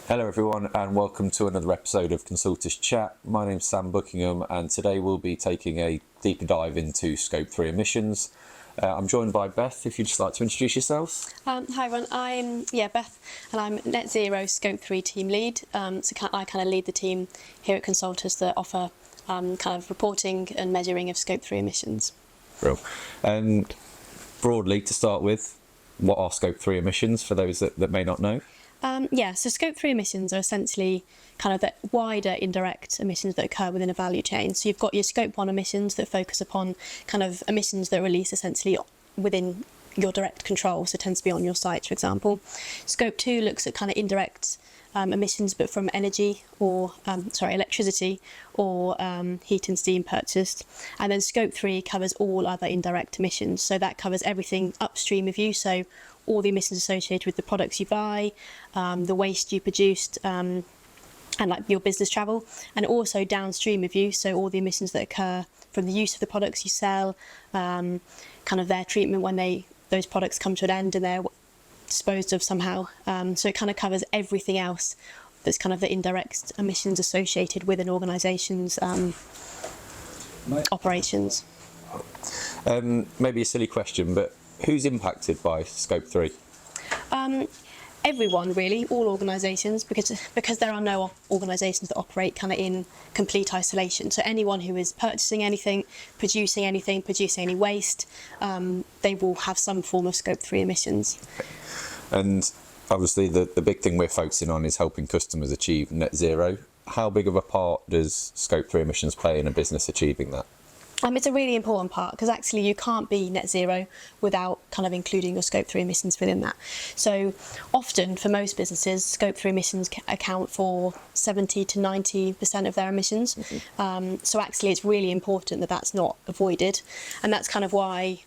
Hello everyone and welcome to another episode of Consultus Chat. My name's Sam Buckingham and today we'll be taking a deeper dive into Scope 3 emissions. I'm joined by Beth, if you'd just like to introduce yourself. Hi everyone, I'm Beth and I'm Net Zero Scope 3 team lead. I kind of lead the team here at Consultus that offer kind of reporting and measuring of Scope 3 emissions. Real. And broadly to start with, what are Scope 3 emissions for those that may not know? So Scope 3 emissions are essentially kind of the wider indirect emissions that occur within a value chain. So you've got your Scope 1 emissions that focus upon kind of emissions that are released essentially within your direct control, so it tends to be on your site, for example. Scope 2 looks at kind of indirect emissions, but from energy or, electricity or heat and steam purchased. And then Scope 3 covers all other indirect emissions. So that covers everything upstream of you. So all the emissions associated with the products you buy, the waste you produced, and like your business travel, and also downstream of you, so all the emissions that occur from the use of the products you sell, kind of their treatment when those products come to an end and they're disposed of somehow. So it kind of covers everything else that's kind of the indirect emissions associated with an organisation's operations. Maybe a silly question, but who's impacted by Scope 3? Everyone really, all organisations, because there are no organisations that operate kind of in complete isolation. So anyone who is purchasing anything, producing any waste, they will have some form of Scope 3 emissions. And obviously the big thing we're focusing on is helping customers achieve net zero. How big of a part does Scope 3 emissions play in a business achieving that? It's a really important part because actually you can't be net zero without kind of including your Scope 3 emissions within that. So often for most businesses, Scope 3 emissions account for 70 to 90% of their emissions. Mm-hmm. So actually it's really important that that's not avoided. And that's kind of why,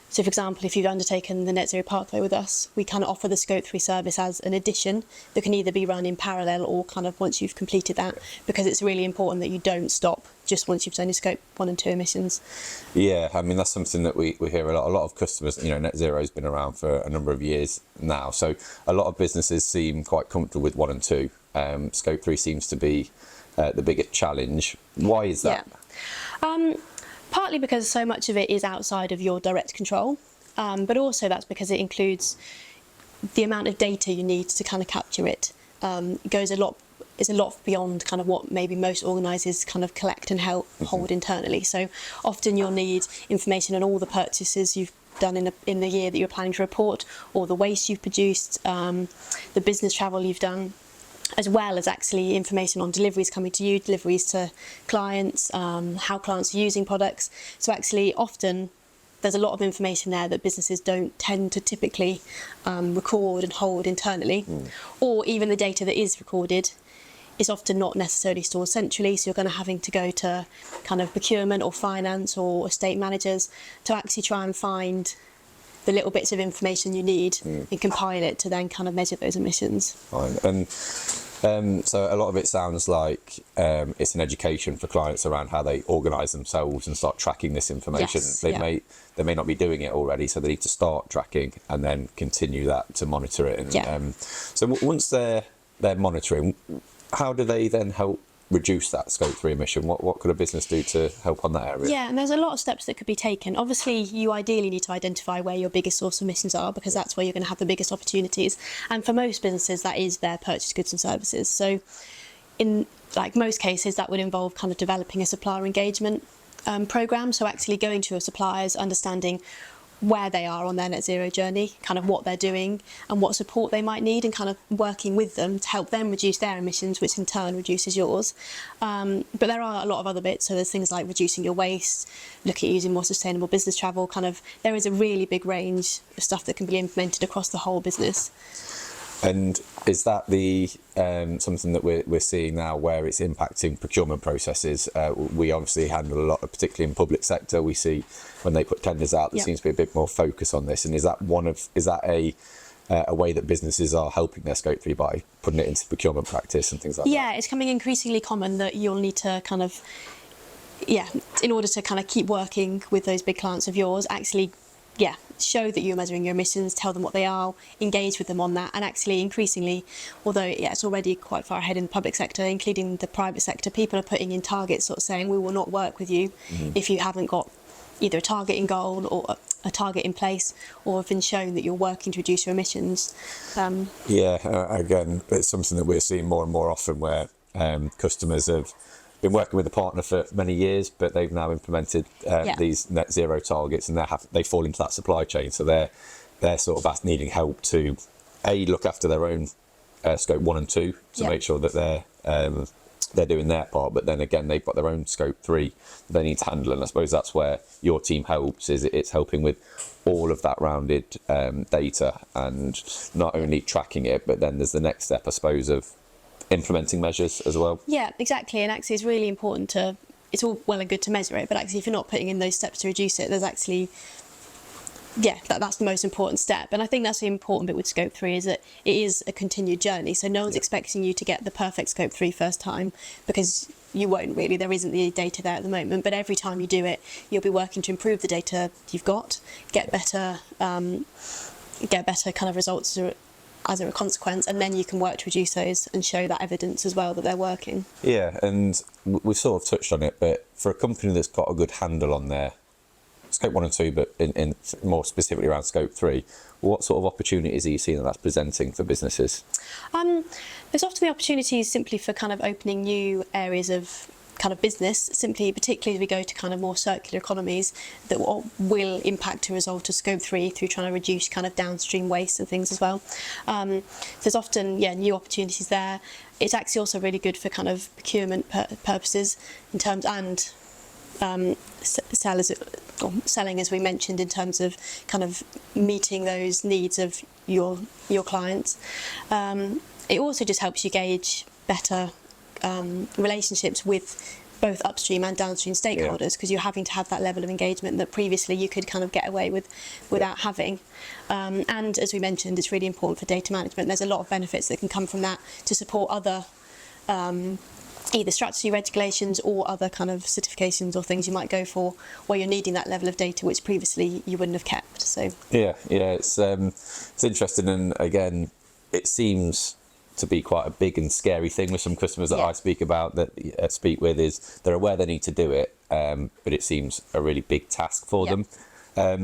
so for example, if you've undertaken the Net Zero Pathway with us, we kind of offer the Scope 3 service as an addition that can either be run in parallel or kind of once you've completed that, because it's really important that you don't stop just once you've done your Scope 1 and 2 emissions. Yeah, I mean, that's something that we hear a lot. A lot of customers, net zero has been around for a number of years now. So a lot of businesses seem quite comfortable with 1 and 2. Scope 3 seems to be the biggest challenge. Why is that? Yeah. Partly because so much of it is outside of your direct control, but also that's because it includes the amount of data you need to kind of capture it. Is a lot beyond kind of what maybe most organisers kind of collect and hold internally. So often you'll need information on all the purchases you've done in the year that you're planning to report, or the waste you've produced, the business travel you've done, as well as actually information on deliveries coming to you, deliveries to clients, how clients are using products. So actually often there's a lot of information there that businesses don't tend to typically record and hold internally, or even the data that is recorded is often not necessarily stored centrally, so you're going to having to go to kind of procurement or finance or estate managers to actually try and find the little bits of information you need and compile it to then kind of measure those emissions. Fine. And so a lot of it sounds like it's an education for clients around how they organise themselves and start tracking this information. Yes, they may not be doing it already, so they need to start tracking and then continue that to monitor it. And, so once they're monitoring, how do they then help reduce that Scope 3 emission? What could a business do to help on that area? Yeah, and there's a lot of steps that could be taken. Obviously, you ideally need to identify where your biggest source of emissions are, because that's where you're going to have the biggest opportunities. And for most businesses, that is their purchased goods and services. So in like most cases, that would involve kind of developing a supplier engagement programme. So actually going to your suppliers, understanding where they are on their net zero journey, kind of what they're doing and what support they might need, and kind of working with them to help them reduce their emissions, which in turn reduces yours. But there are a lot of other bits. So there's things like reducing your waste, looking at using more sustainable business travel. Kind of there is a really big range of stuff that can be implemented across the whole business. And is that the something that we're seeing now where it's impacting procurement processes? We obviously handle a lot, particularly in public sector. We see when they put tenders out, there seems to be a bit more focus on this. And is that a way that businesses are helping their Scope 3 by putting it into procurement practice and things like that? Yeah, it's becoming increasingly common that you'll need to kind of, in order to kind of keep working with those big clients of yours, actually show that you're measuring your emissions, tell them what they are, engage with them on that. And actually, increasingly, although it's already quite far ahead in the public sector, including the private sector, people are putting in targets, sort of saying, we will not work with you if you haven't got either a target in goal or a target in place, or have been shown that you're working to reduce your emissions. Again, it's something that we're seeing more and more often, where customers have been working with a partner for many years, but they've now implemented these net zero targets, and they fall into that supply chain. So they're sort of needing help to look after their own scope 1 and 2 to make sure that they're doing their part, but then again they've got their own scope 3 they need to handle, and I suppose that's where your team helps. Is it's helping with all of that rounded data, and not only tracking it, but then there's the next step, I suppose, of implementing measures as well. Yeah, exactly. And actually it's really important it's all well and good to measure it, but actually if you're not putting in those steps to reduce it, there's actually that's the most important step. And I think that's the important bit with scope 3, is that it is a continued journey. So no one's expecting you to get the perfect scope 3 first time, because you won't really. There isn't the data there at the moment. But every time you do it, you'll be working to improve the data you've got, get better kind of results as a consequence, and then you can work to reduce those and show that evidence as well that they're working. Yeah, and we've sort of touched on it, but for a company that's got a good handle on their scope 1 and 2, but in more specifically around scope 3, what sort of opportunities are you seeing that's presenting for businesses? There's often the opportunities simply for kind of opening new areas of kind of business, particularly as we go to kind of more circular economies that will impact a result of scope 3 through trying to reduce kind of downstream waste and things as well. There's often new opportunities there. It's actually also really good for kind of procurement purposes in terms, and selling, as we mentioned, in terms of kind of meeting those needs of your clients. It also just helps you gauge better relationships with both upstream and downstream stakeholders, because you're having to have that level of engagement that previously you could kind of get away with without having. And as we mentioned, it's really important for data management. There's a lot of benefits that can come from that to support other either strategy regulations or other kind of certifications or things you might go for where you're needing that level of data which previously you wouldn't have kept. So it's interesting, and again it seems to be quite a big and scary thing with some customers that I speak with, is they're aware they need to do it, but it seems a really big task for them. Are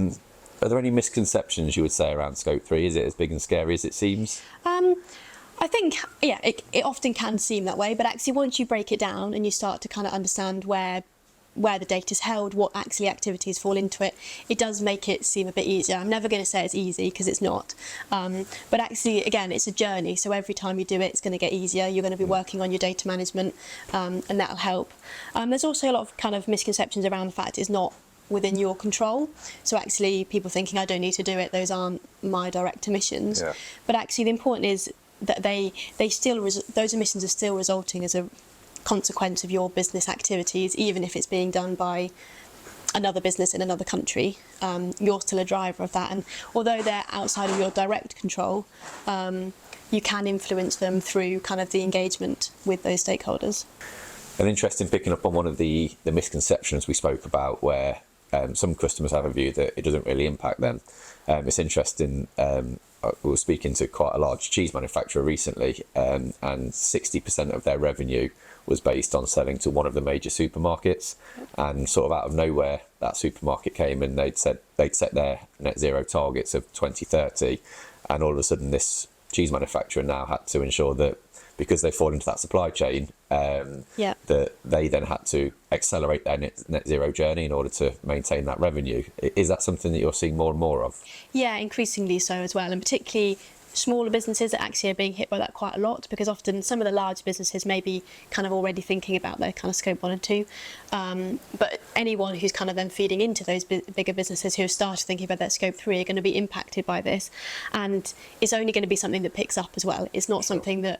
there any misconceptions you would say around scope 3? Is it as big and scary as it seems? I think, it often can seem that way, but actually once you break it down and you start to kind of understand where the data's held, what actually activities fall into it, it does make it seem a bit easier. I'm never going to say it's easy, because it's not. But actually, again, it's a journey. So every time you do it, it's going to get easier. You're going to be working on your data management, and that'll help. There's also a lot of kind of misconceptions around the fact it's not within your control. So actually people thinking, I don't need to do it, those aren't my direct emissions. But actually the important is that those emissions are still resulting as a consequence of your business activities, even if it's being done by another business in another country. You're still a driver of that, and although they're outside of your direct control, you can influence them through kind of the engagement with those stakeholders. An interesting picking up on one of the misconceptions we spoke about, where some customers have a view that it doesn't really impact them. It's interesting. We were speaking to quite a large cheese manufacturer recently, and 60% of their revenue was based on selling to one of the major supermarkets, and sort of out of nowhere that supermarket came and they'd set their net zero targets of 2030, and all of a sudden this cheese manufacturer now had to ensure that, because they fall into that supply chain, that they then had to accelerate their net zero journey in order to maintain that revenue. Is that something that you're seeing more and more of? Yeah, increasingly so as well, and particularly smaller businesses that actually are being hit by that quite a lot, because often some of the large businesses may be kind of already thinking about their kind of scope 1 and 2, but anyone who's kind of then feeding into those bigger businesses who have started thinking about their scope 3 are going to be impacted by this, and it's only going to be something that picks up as well. It's not something that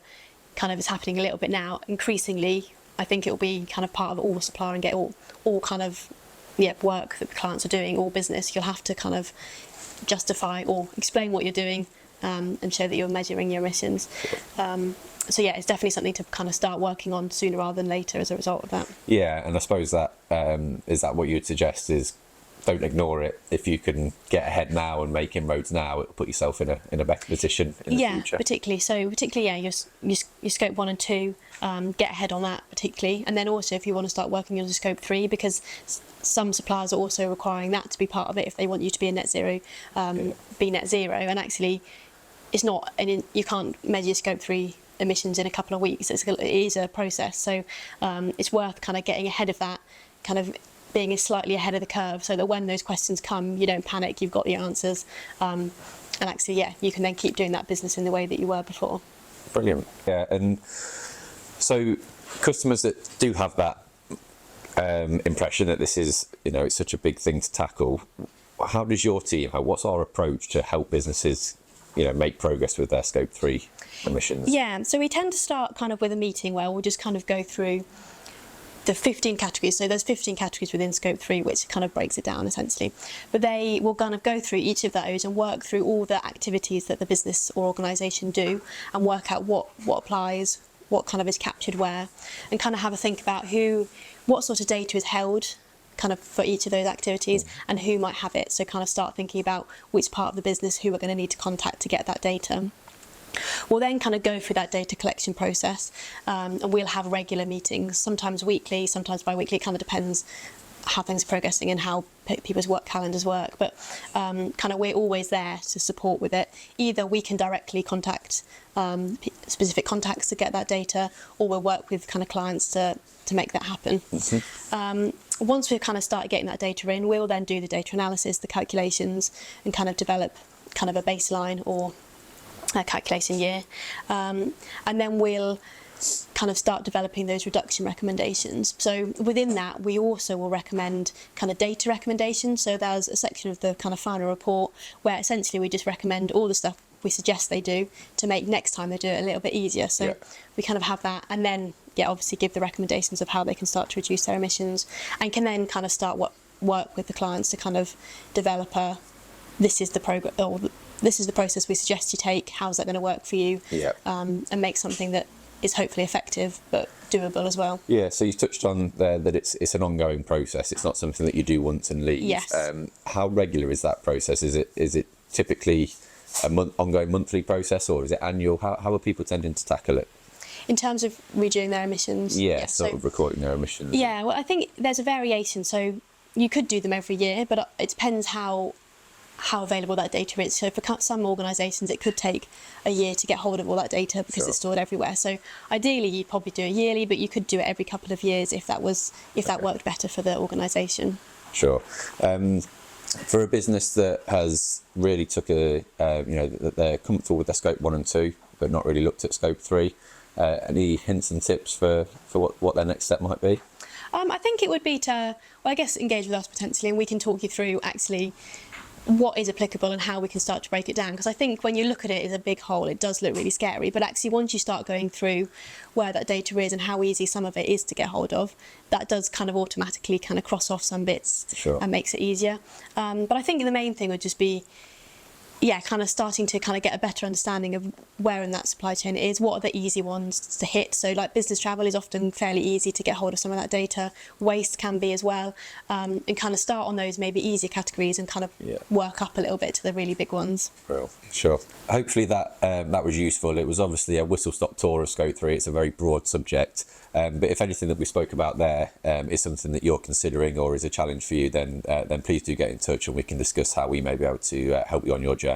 kind of is happening a little bit now. Increasingly, I think it will be kind of part of all supplier and get all kind of work that the clients are doing, all business. You'll have to kind of justify or explain what you're doing, and show that you're measuring your emissions. So it's definitely something to kind of start working on sooner rather than later as a result of that. Yeah, and I suppose that is that what you would suggest is don't ignore it. If you can get ahead now and make inroads now, it'll put yourself in a better position in the future. Particularly your scope 1 and 2, get ahead on that particularly, and then also if you want to start working on your scope 3, because some suppliers are also requiring that to be part of it if they want you to be a net zero, be net zero, and actually it's not, and you can't measure your scope 3 emissions in a couple of weeks. It is a process, so it's worth kind of getting ahead of that, kind of being slightly ahead of the curve, so that when those questions come, you don't panic, you've got the answers, and actually, you can then keep doing that business in the way that you were before. Brilliant. Yeah, and so customers that do have that impression that this is, it's such a big thing to tackle, how does your team, what's our approach to help businesses, make progress with their scope 3 emissions? Yeah, so we tend to start kind of with a meeting where we'll just kind of go through the 15 categories. So there's 15 categories within scope 3, which kind of breaks it down essentially. But they will kind of go through each of those and work through all the activities that the business or organisation do, and work out what applies, what kind of is captured where, and kind of have a think about what sort of data is held kind of for each of those activities and who might have it. So kind of start thinking about which part of the business, who we're going to need to contact to get that data. We'll then kind of go through that data collection process, and we'll have regular meetings, sometimes weekly, sometimes bi-weekly. It kind of depends how things are progressing and how people's work calendars work, but kind of we're always there to support with it. Either we can directly contact specific contacts to get that data, or we'll work with kind of clients to make that happen. Once we've kind of started getting that data in, we'll then do the data analysis, the calculations, and kind of develop kind of a baseline or a calculation year, and then we'll kind of start developing those reduction recommendations. So within that, we also will recommend kind of data recommendations. So there's a section of the kind of final report where essentially we just recommend all the stuff we suggest they do to make next time they do it a little bit easier. So we kind of have that, and then obviously give the recommendations of how they can start to reduce their emissions, and can then kind of start work with the clients to kind of develop this is the program, or this is the process we suggest you take, how's that going to work for you, and make something that is hopefully effective but doable as well. Yeah, so you touched on there that it's an ongoing process. It's not something that you do once and leave. Yes. How regular is that process? Is it typically ongoing monthly process, or is it annual? How are people tending to tackle it? In terms of redoing their emissions? Sort of recording their emissions. Yeah, well, I think there's a variation. So you could do them every year, but it depends how available that data is. So for some organisations, it could take a year to get hold of all that data because it's stored everywhere. So ideally, you'd probably do it yearly, but you could do it every couple of years if that worked better for the organisation. Sure. For a business that has really took that they're comfortable with their scope 1 and 2, but not really looked at scope 3, any hints and tips for what their next step might be? I think it would be to, engage with us potentially, and we can talk you through actually what is applicable and how we can start to break it down. Because I think when you look at it as a big whole, it does look really scary. But actually, once you start going through where that data is and how easy some of it is to get hold of, that does kind of automatically kind of cross off some bits and makes it easier. But I think the main thing would just be, kind of starting to kind of get a better understanding of where in that supply chain it is, what are the easy ones to hit. So like business travel is often fairly easy to get hold of some of that data. Waste can be as well, and kind of start on those maybe easier categories and kind of work up a little bit to the really big ones. Well, sure. Hopefully that was useful. It was obviously a whistle-stop tour of Scope 3. It's a very broad subject. But if anything that we spoke about there is something that you're considering or is a challenge for you, then please do get in touch and we can discuss how we may be able to help you on your journey.